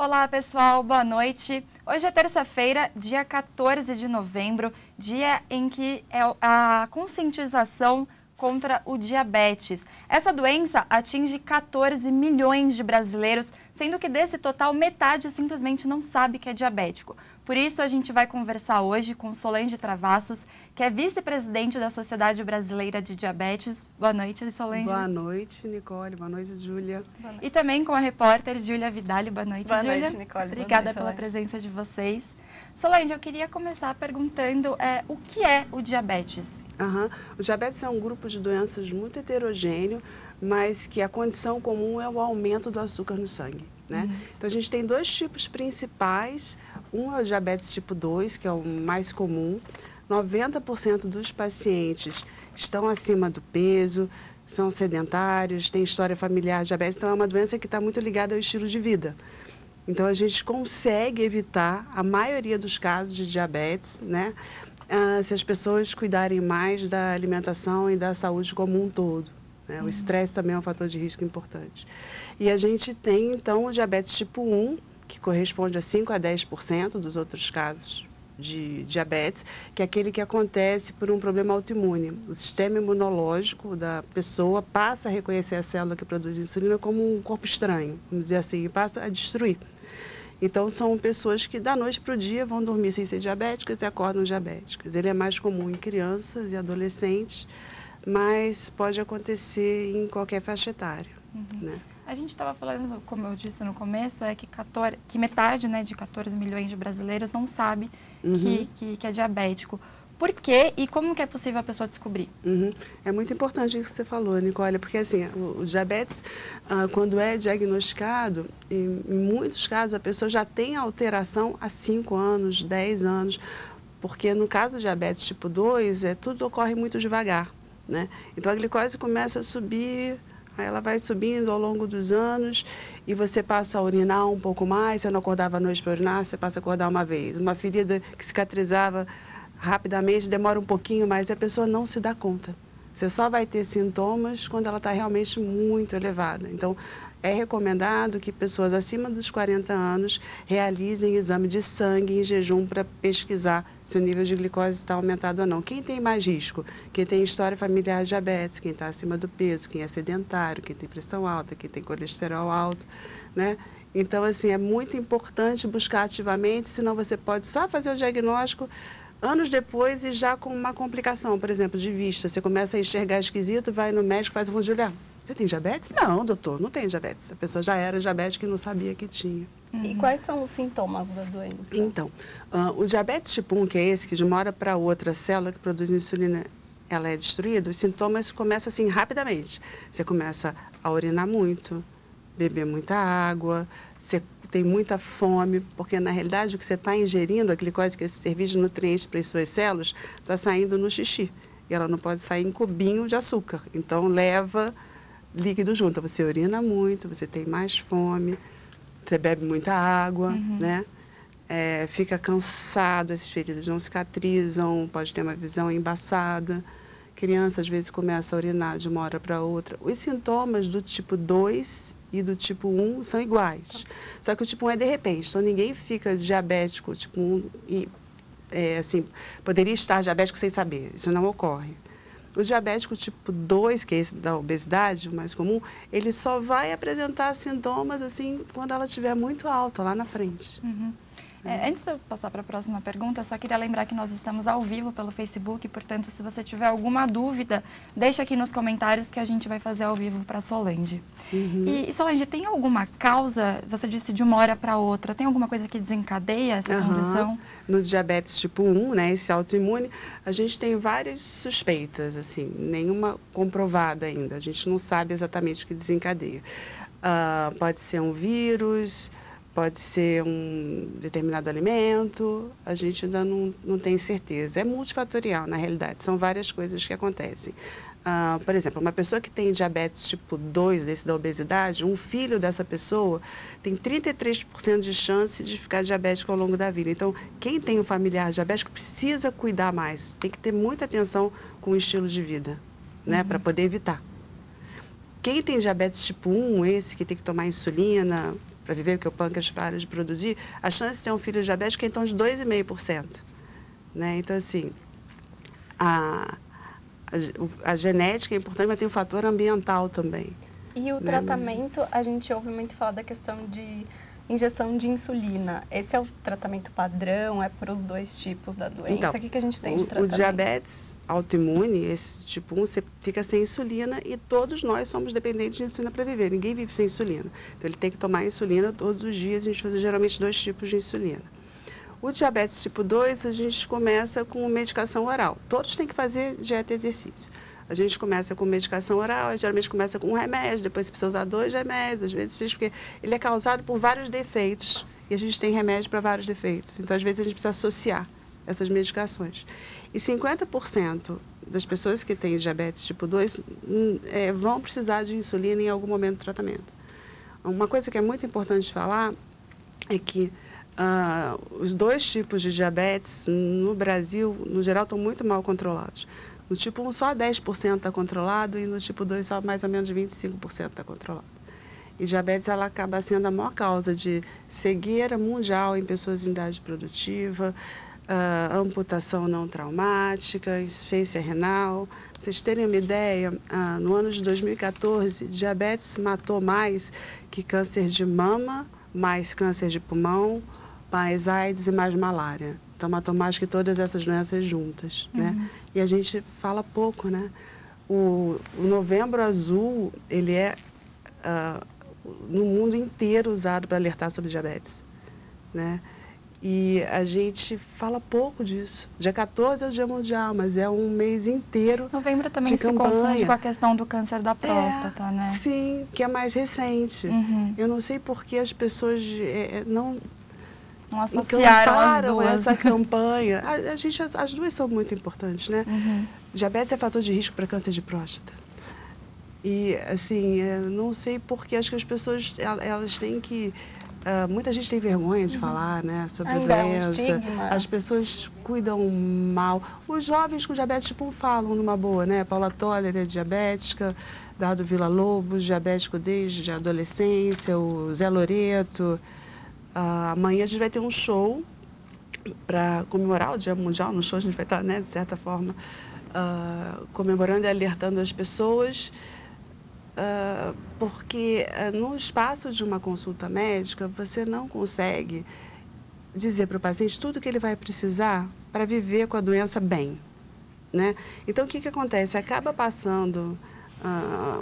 Olá, pessoal, boa noite. Hoje é terça-feira, dia 14 de novembro, dia em que é a conscientização contra o diabetes. Essa doença atinge 14 milhões de brasileiros, sendo que desse total, metade simplesmente não sabe que é diabético. Por isso, a gente vai conversar hoje com Solange Travassos, que é vice-presidente da Sociedade Brasileira de Diabetes. Boa noite, Solange. Boa noite, Nicole. Noite, Júlia. E também com a repórter Júlia Vidali. Boa noite, Júlia. Boa noite, Nicole. Obrigada pela presença de vocês. Solange, eu queria começar perguntando o que é o diabetes? O diabetes é um grupo de doenças muito heterogêneo, mas que a condição comum é o aumento do açúcar no sangue, né? Então, a gente tem dois tipos principais. Um é o diabetes tipo 2, que é o mais comum. 90% dos pacientes estão acima do peso, são sedentários, têm história familiar de diabetes, então é uma doença que está muito ligada ao estilo de vida. Então, a gente consegue evitar a maioria dos casos de diabetes, né? Se as pessoas cuidarem mais da alimentação e da saúde como um todo, né? O estresse também é um fator de risco importante. E a gente tem, então, o diabetes tipo 1, que corresponde a 5 a 10% dos outros casos de diabetes, que é aquele que acontece por um problema autoimune. O sistema imunológico da pessoa passa a reconhecer a célula que produz insulina como um corpo estranho, vamos dizer assim, e passa a destruir. Então, são pessoas que da noite para o dia vão dormir sem ser diabéticas e acordam diabéticas. Ele é mais comum em crianças e adolescentes, mas pode acontecer em qualquer faixa etária, né? A gente estava falando, como eu disse no começo, que metade, né, de 14 milhões de brasileiros não sabe que é diabético. Por quê e como que é possível a pessoa descobrir? É muito importante isso que você falou, Nicole, porque assim, o diabetes, quando é diagnosticado, em muitos casos a pessoa já tem alteração há 5 anos, 10 anos, porque no caso do diabetes tipo 2, tudo ocorre muito devagar, né? Então a glicose começa a subir, aí ela vai subindo ao longo dos anos e você passa a urinar um pouco mais, você não acordava à noite para urinar, você passa a acordar uma vez. Uma ferida que cicatrizava rapidamente demora um pouquinho, mas a pessoa não se dá conta. Você só vai ter sintomas quando ela está realmente muito elevada. Então, é recomendado que pessoas acima dos 40 anos realizem exame de sangue em jejum para pesquisar se o nível de glicose está aumentado ou não. Quem tem mais risco? Quem tem história familiar de diabetes, quem está acima do peso, quem é sedentário, quem tem pressão alta, quem tem colesterol alto, né? Então, assim, é muito importante buscar ativamente, senão você pode só fazer o diagnóstico anos depois e já com uma complicação, por exemplo, de vista. Você começa a enxergar esquisito, vai no médico, faz um fundo de olhar. Você tem diabetes? Não, doutor, não tem diabetes. A pessoa já era diabética e não sabia que tinha. E quais são os sintomas da doença? Então, o diabetes tipo 1, que é esse, que de uma hora para outra a célula que produz insulina, ela é destruída, os sintomas começam assim rapidamente. Você começa a urinar muito, beber muita água, você tem muita fome, porque na realidade o que você está ingerindo, a glicose, que é esse serviço de nutrientes para as suas células, está saindo no xixi. E ela não pode sair em cubinho de açúcar. Então, leva líquido junto. Você urina muito, você tem mais fome, você bebe muita água, né? Fica cansado, essas feridas não cicatrizam, pode ter uma visão embaçada. Criança, às vezes, começa a urinar de uma hora para outra. Os sintomas do tipo 2 e do tipo 1 são iguais. Só que o tipo 1 é de repente. Então, ninguém fica diabético tipo 1 e, assim, poderia estar diabético sem saber. Isso não ocorre. O diabético tipo 2, que é esse da obesidade, o mais comum, ele só vai apresentar sintomas assim quando ela estiver muito alta, lá na frente. Antes de eu passar para a próxima pergunta, eu só queria lembrar que nós estamos ao vivo pelo Facebook, portanto, se você tiver alguma dúvida, deixa aqui nos comentários que a gente vai fazer ao vivo para a Solange. E Solange, tem alguma causa, você disse de uma hora para outra, tem alguma coisa que desencadeia essa condição? No diabetes tipo 1, né, esse autoimune, a gente tem várias suspeitas, assim, nenhuma comprovada ainda, a gente não sabe exatamente o que desencadeia. Pode ser um vírus, pode ser um determinado alimento, a gente ainda não tem certeza. É multifatorial, na realidade, são várias coisas que acontecem. Por exemplo, uma pessoa que tem diabetes tipo 2, esse da obesidade, um filho dessa pessoa tem 33% de chance de ficar diabético ao longo da vida. Então, quem tem um familiar diabético precisa cuidar mais, tem que ter muita atenção com o estilo de vida, né, para poder evitar. Quem tem diabetes tipo 1, esse que tem que tomar insulina para viver, porque o pâncreas para de produzir, a chance de ter um filho diabético é em torno de 2,5%. Né? Então, assim, a genética é importante, mas tem o fator ambiental também. E o tratamento, a gente ouve muito falar da questão de injeção de insulina. Esse é o tratamento padrão? É para os dois tipos da doença? Então, o que a gente tem de tratamento? O diabetes autoimune, esse tipo 1, você fica sem insulina e todos nós somos dependentes de insulina para viver. Ninguém vive sem insulina. Então, ele tem que tomar insulina todos os dias. A gente usa geralmente 2 tipos de insulina. O diabetes tipo 2, a gente começa com medicação oral. Todos têm que fazer dieta e exercício. A gente começa com medicação oral, geralmente começa com um remédio, depois você precisa usar 2 remédios, às vezes 6, porque ele é causado por vários defeitos e a gente tem remédio para vários defeitos. Então, às vezes, a gente precisa associar essas medicações. E 50% das pessoas que têm diabetes tipo 2 vão precisar de insulina em algum momento do tratamento. Uma coisa que é muito importante falar é que os 2 tipos de diabetes no Brasil, no geral, estão muito mal controlados. No tipo 1, só 10% está controlado e no tipo 2, só mais ou menos 25% está controlado. E diabetes, ela acaba sendo a maior causa de cegueira mundial em pessoas em idade produtiva, amputação não traumática, insuficiência renal. Para vocês terem uma ideia, no ano de 2014, diabetes matou mais que câncer de mama, mais câncer de pulmão, mais AIDS e mais malária. Então, matou mais que todas essas doenças juntas, né? E a gente fala pouco, né? O Novembro Azul, ele é, no mundo inteiro, usado para alertar sobre diabetes, né? E a gente fala pouco disso. Dia 14 é o Dia Mundial, mas é um mês inteiro. Novembro também se confunde com a questão do câncer da próstata, né? Sim, que é mais recente. Eu não sei por que as pessoas não associaram as duas. Essa campanha. As duas são muito importantes, né? Diabetes é fator de risco para câncer de próstata. E, assim, não sei por que, acho que as pessoas, elas têm que... muita gente tem vergonha de falar, né, sobre a doença. É um estigma. As pessoas cuidam mal. Os jovens com diabetes tipo 1 falam numa boa, né? Paula Toller é diabética, Dardo Villa-Lobos, diabético desde a adolescência, o Zé Loreto. Amanhã a gente vai ter um show para comemorar o Dia Mundial. No show a gente vai estar, né, de certa forma, comemorando e alertando as pessoas, porque no espaço de uma consulta médica você não consegue dizer para o paciente tudo que ele vai precisar para viver com a doença bem, né? Então, o que acontece? Acaba passando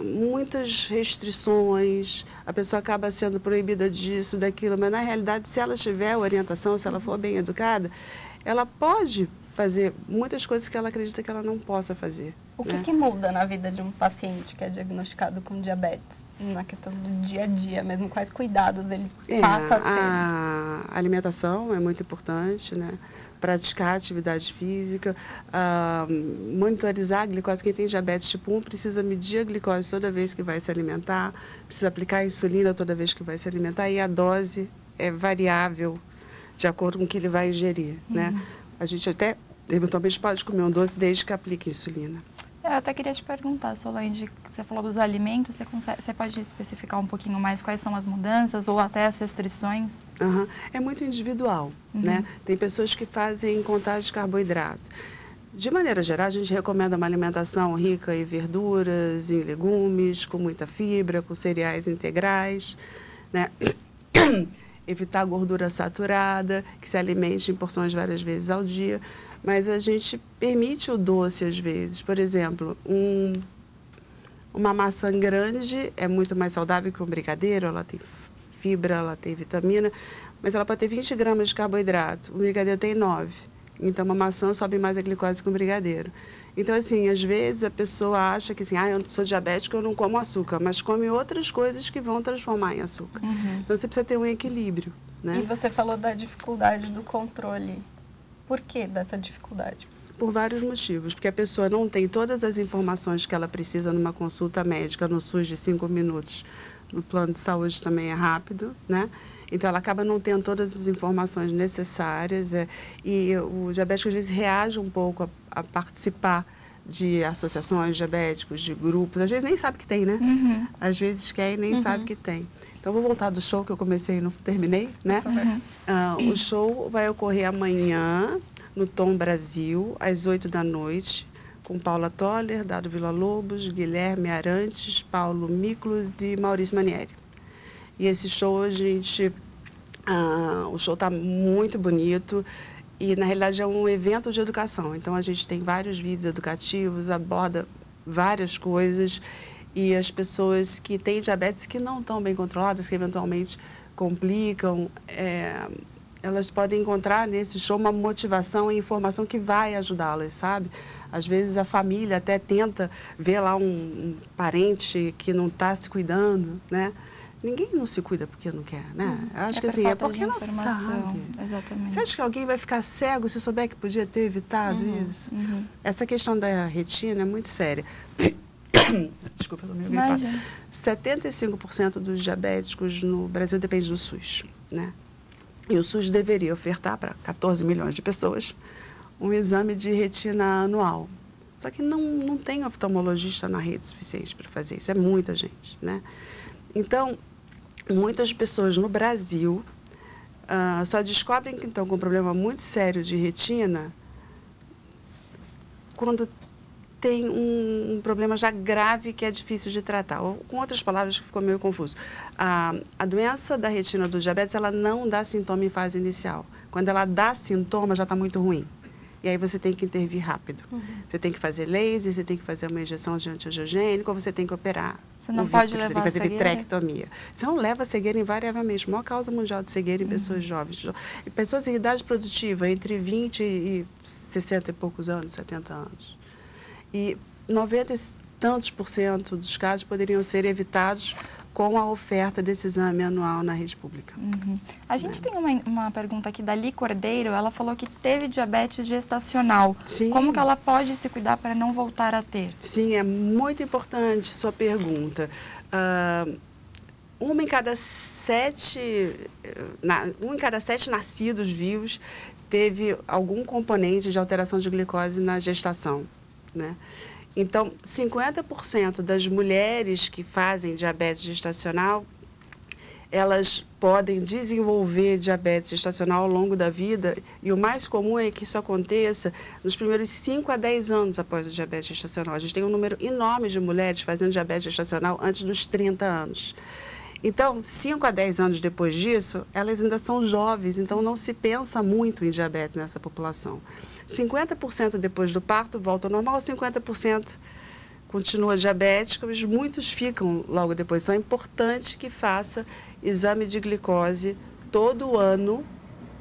muitas restrições, a pessoa acaba sendo proibida disso, daquilo, mas na realidade, se ela tiver orientação, se ela for bem educada, ela pode fazer muitas coisas que ela acredita que ela não possa fazer. O que muda na vida de um paciente que é diagnosticado com diabetes? Na questão do dia a dia mesmo, quais cuidados ele passa a ter? A alimentação é muito importante, né? Praticar atividade física, monitorizar a glicose. Quem tem diabetes tipo 1 precisa medir a glicose toda vez que vai se alimentar, precisa aplicar a insulina toda vez que vai se alimentar e a dose é variável de acordo com o que ele vai ingerir, né? A gente até, eventualmente, pode comer um doce desde que aplique insulina. Eu até queria te perguntar, Solange, você falou dos alimentos, você pode especificar um pouquinho mais quais são as mudanças ou até as restrições? É muito individual, né? Tem pessoas que fazem contagem de carboidrato. De maneira geral, a gente recomenda uma alimentação rica em verduras, em legumes, com muita fibra, com cereais integrais, né? Evitar gordura saturada, que se alimente em porções várias vezes ao dia. Mas a gente permite o doce às vezes. Por exemplo, uma maçã grande é muito mais saudável que um brigadeiro, ela tem fibra, ela tem vitamina, mas ela pode ter 20 gramas de carboidrato, o brigadeiro tem 9. Então, uma maçã sobe mais a glicose que um brigadeiro. Então, assim, às vezes a pessoa acha que assim, eu sou diabética, eu não como açúcar, mas come outras coisas que vão transformar em açúcar. Então, você precisa ter um equilíbrio, né? E você falou da dificuldade do controle. Por que dessa dificuldade? Por vários motivos. Porque a pessoa não tem todas as informações que ela precisa numa consulta médica no SUS de 5 minutos. No plano de saúde também é rápido, né? Então, ela acaba não tendo todas as informações necessárias. E o diabético, às vezes, reage um pouco a participar de associações diabéticos, de grupos, às vezes nem sabe que tem, né? Às vezes quer e nem sabe que tem. Então, vou voltar do show que eu comecei e não terminei, né? O show vai ocorrer amanhã no Tom Brasil, às 8 da noite, com Paula Toller, Dado Villa-Lobos, Guilherme Arantes, Paulo Miklos e Maurício Manieri. E esse show, o show está muito bonito e, na realidade, é um evento de educação. Então, a gente tem vários vídeos educativos, aborda várias coisas. E as pessoas que têm diabetes que não estão bem controladas, que eventualmente complicam, elas podem encontrar nesse show uma motivação e informação que vai ajudá-las, sabe? Às vezes a família até tenta ver lá um parente que não está se cuidando, né? Ninguém não se cuida porque não quer, né? Eu acho que assim, é porque não sabe. Exatamente. Você acha que alguém vai ficar cego se souber que podia ter evitado isso? Essa questão da retina é muito séria. Desculpa, eu estou meio gripada. 75% dos diabéticos no Brasil depende do SUS, né? E o SUS deveria ofertar para 14 milhões de pessoas um exame de retina anual. Só que não tem oftalmologista na rede suficiente para fazer isso. É muita gente, né? Então, muitas pessoas no Brasil só descobrem que estão com um problema muito sério de retina quando tem um problema já grave que é difícil de tratar. Ou, com outras palavras, que ficou meio confuso. A doença da retina do diabetes, ela não dá sintoma em fase inicial. Quando ela dá sintoma, já está muito ruim. E aí você tem que intervir rápido. Você tem que fazer laser, você tem que fazer uma injeção de antiangiogênico, ou você tem que operar. Você não pode levar Você tem que fazer cegueira? vitrectomia. Você não leva cegueira invariavelmente. A maior causa mundial de cegueira em pessoas jovens. E pessoas em idade produtiva, entre 20 e 60 e poucos anos, 70 anos. E 90 e tantos % dos casos poderiam ser evitados com a oferta desse exame anual na rede pública. A gente tem uma pergunta aqui da Li Cordeiro. Ela falou que teve diabetes gestacional. Sim. Como que ela pode se cuidar para não voltar a ter? Sim, é muito importante sua pergunta. Um em cada sete nascidos vivos teve algum componente de alteração de glicose na gestação, né? Então, 50% das mulheres que fazem diabetes gestacional, elas podem desenvolver diabetes gestacional ao longo da vida, e o mais comum é que isso aconteça nos primeiros 5 a 10 anos após o diabetes gestacional. A gente tem um número enorme de mulheres fazendo diabetes gestacional antes dos 30 anos. Então, 5 a 10 anos depois disso, elas ainda são jovens, então não se pensa muito em diabetes nessa população. 50% depois do parto volta ao normal, 50% continua diabético, mas muitos ficam logo depois. Então, é importante que faça exame de glicose todo ano,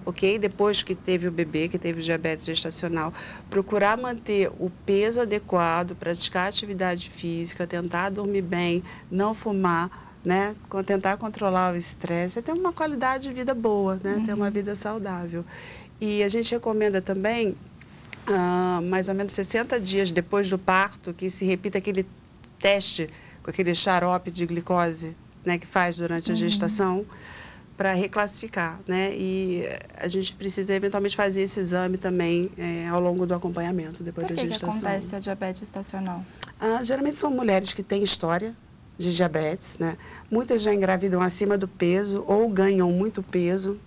ok? Depois que teve o bebê, que teve o diabetes gestacional, procurar manter o peso adequado, praticar atividade física, tentar dormir bem, não fumar, né? Tentar controlar o estresse, ter uma qualidade de vida boa, né? Ter uma vida saudável. E a gente recomenda também, mais ou menos 60 dias depois do parto, que se repita aquele teste com aquele xarope de glicose, né, que faz durante a gestação, para reclassificar, né? E a gente precisa eventualmente fazer esse exame também ao longo do acompanhamento depois da gestação. Por que acontece a diabetes gestacional? Geralmente são mulheres que têm história de diabetes, né? Muitas já engravidam acima do peso ou ganham muito peso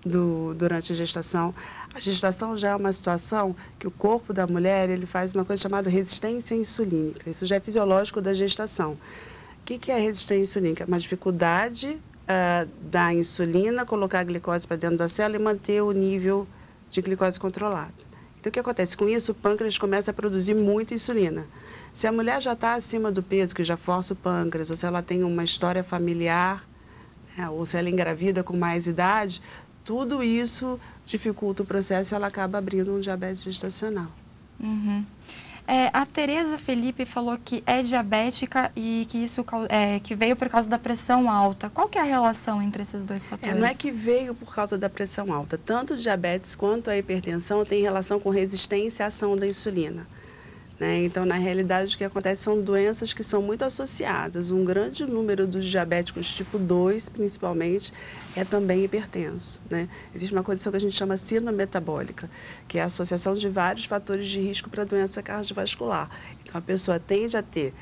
durante a gestação. A gestação já é uma situação que o corpo da mulher ele faz uma coisa chamada resistência insulínica. Isso já é fisiológico da gestação. O que é a resistência insulínica? Uma dificuldade da insulina colocar a glicose para dentro da célula e manter o nível de glicose controlado. Então, o que acontece? Com isso, o pâncreas começa a produzir muita insulina. Se a mulher já está acima do peso, que já força o pâncreas, ou se ela tem uma história familiar, ou se ela engravida com mais idade, tudo isso dificulta o processo e ela acaba abrindo um diabetes gestacional. A Tereza Felipe falou que é diabética e que isso que veio por causa da pressão alta. Qual que é a relação entre esses dois fatores? Não é que veio por causa da pressão alta. Tanto o diabetes quanto a hipertensão tem relação com resistência à ação da insulina. né? Então, na realidade, o que acontece são doenças que são muito associadas. Um grande número dos diabéticos tipo 2, principalmente, é também hipertenso, né? Existe uma condição que a gente chama síndrome metabólica, que é a associação de vários fatores de risco para a doença cardiovascular. Então, a pessoa tende a ter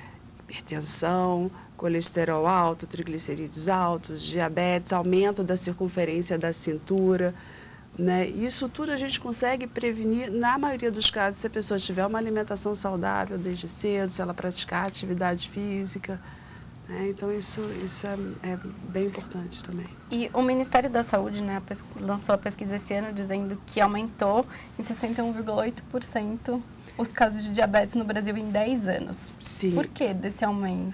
hipertensão, colesterol alto, triglicerídeos altos, diabetes, aumento da circunferência da cintura, né? Isso tudo a gente consegue prevenir, na maioria dos casos, se a pessoa tiver uma alimentação saudável desde cedo, se ela praticar atividade física, né? Então, isso é bem importante também. E o Ministério da Saúde, né, lançou a pesquisa esse ano dizendo que aumentou em 61,8% os casos de diabetes no Brasil em 10 anos. Sim. Por que desse aumento?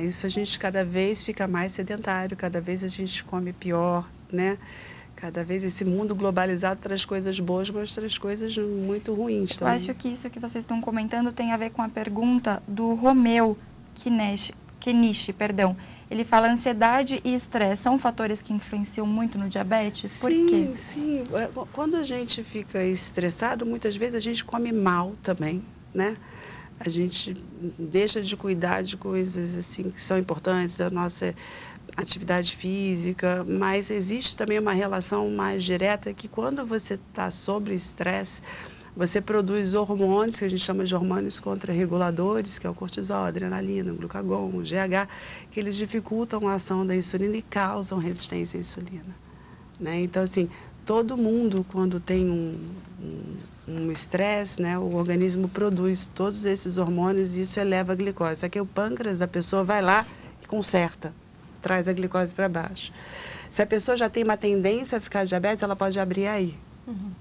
Isso a gente cada vez fica mais sedentário, cada vez a gente come pior, né? Cada vez esse mundo globalizado traz coisas boas, mas traz coisas muito ruins também. Eu acho que isso que vocês estão comentando tem a ver com a pergunta do Romeu Kenichi, perdão. Ele fala: ansiedade e estresse são fatores que influenciam muito no diabetes? Por quê? Sim. Quando a gente fica estressado, muitas vezes a gente come mal também, né? A gente deixa de cuidar de coisas assim que são importantes, da nossa atividade física, mas existe também uma relação mais direta que quando você está sob estresse, você produz hormônios, que a gente chama de hormônios contrarreguladores, que é o cortisol, a adrenalina, o glucagon, o GH, que eles dificultam a ação da insulina e causam resistência à insulina, né? Então, assim, todo mundo, quando tem um estresse, né, o organismo produz todos esses hormônios e isso eleva a glicose. Só que o pâncreas da pessoa vai lá e conserta, traz a glicose para baixo. Se a pessoa já tem uma tendência a ficar diabetes, ela pode abrir aí.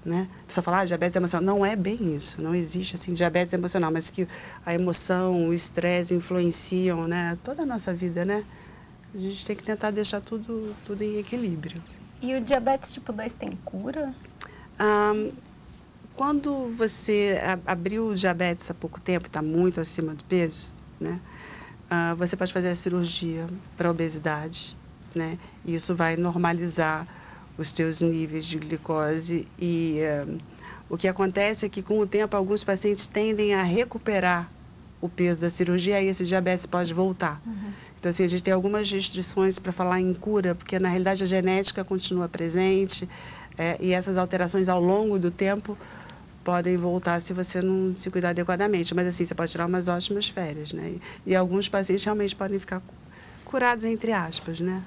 Né? A pessoa fala, diabetes emocional. Não é bem isso, não existe assim diabetes emocional, mas que a emoção, o estresse influenciam, né, toda a nossa vida, né? A gente tem que tentar deixar tudo em equilíbrio. E o diabetes tipo 2 tem cura? Quando você abriu o diabetes há pouco tempo, está muito acima do peso, né? Você pode fazer a cirurgia para obesidade, né? E isso vai normalizar os teus níveis de glicose e o que acontece é que com o tempo alguns pacientes tendem a recuperar o peso da cirurgia e esse diabetes pode voltar. Então, assim, a gente tem algumas restrições para falar em cura, porque na realidade a genética continua presente e essas alterações ao longo do tempo podem voltar se você não se cuidar adequadamente. Mas, assim, você pode tirar umas ótimas férias, né? E alguns pacientes realmente podem ficar curados, entre aspas, né?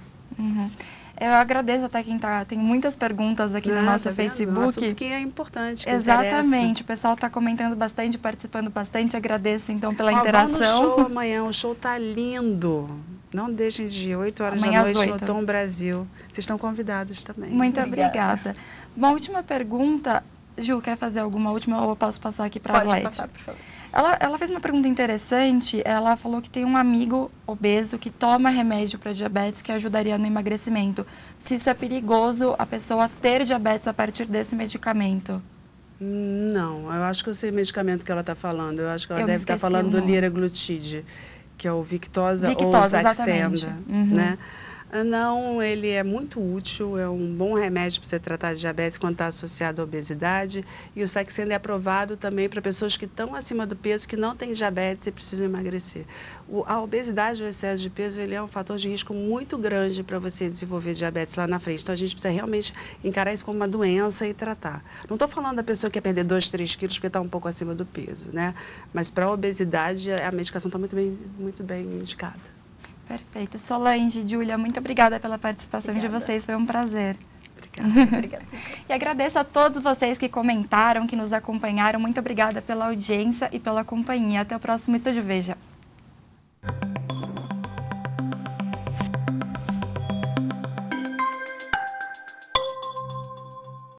Eu agradeço até quem tem muitas perguntas aqui no nosso Facebook. Um assunto que é importante, que exatamente, interessa. O pessoal está comentando bastante, participando bastante. Agradeço, então, pela Vamos interação. no show amanhã, o show tá lindo. Não deixem de ir, 8 horas amanhã da noite no Tom Brasil. Vocês estão convidados também. Muito obrigada. Uma última pergunta. Ju, quer fazer alguma última ou eu posso passar aqui para a Arlete? Pode passar, por favor. Ela fez uma pergunta interessante. Ela falou que tem um amigo obeso que toma remédio para diabetes que ajudaria no emagrecimento. Se isso é perigoso, a pessoa ter diabetes a partir desse medicamento? Não, eu acho que eu sei o medicamento que ela está falando. Eu acho que ela deve estar falando do liraglutide, que é o Victoza ou Saxenda, né? Não, ele é muito útil, é um bom remédio para você tratar de diabetes quando está associado à obesidade. E o Saxenda é aprovado também para pessoas que estão acima do peso, que não têm diabetes e precisam emagrecer. A obesidade, o excesso de peso, ele é um fator de risco muito grande para você desenvolver diabetes lá na frente. Então, a gente precisa realmente encarar isso como uma doença e tratar. Não estou falando da pessoa que quer perder 2, 3 quilos porque está um pouco acima do peso, né? Mas para a obesidade, a medicação está muito bem indicada. Perfeito. Solange, Júlia, muito obrigada pela participação de vocês, foi um prazer. Obrigada. E agradeço a todos vocês que comentaram, que nos acompanharam. Muito obrigada pela audiência e pela companhia. Até o próximo Estúdio Veja.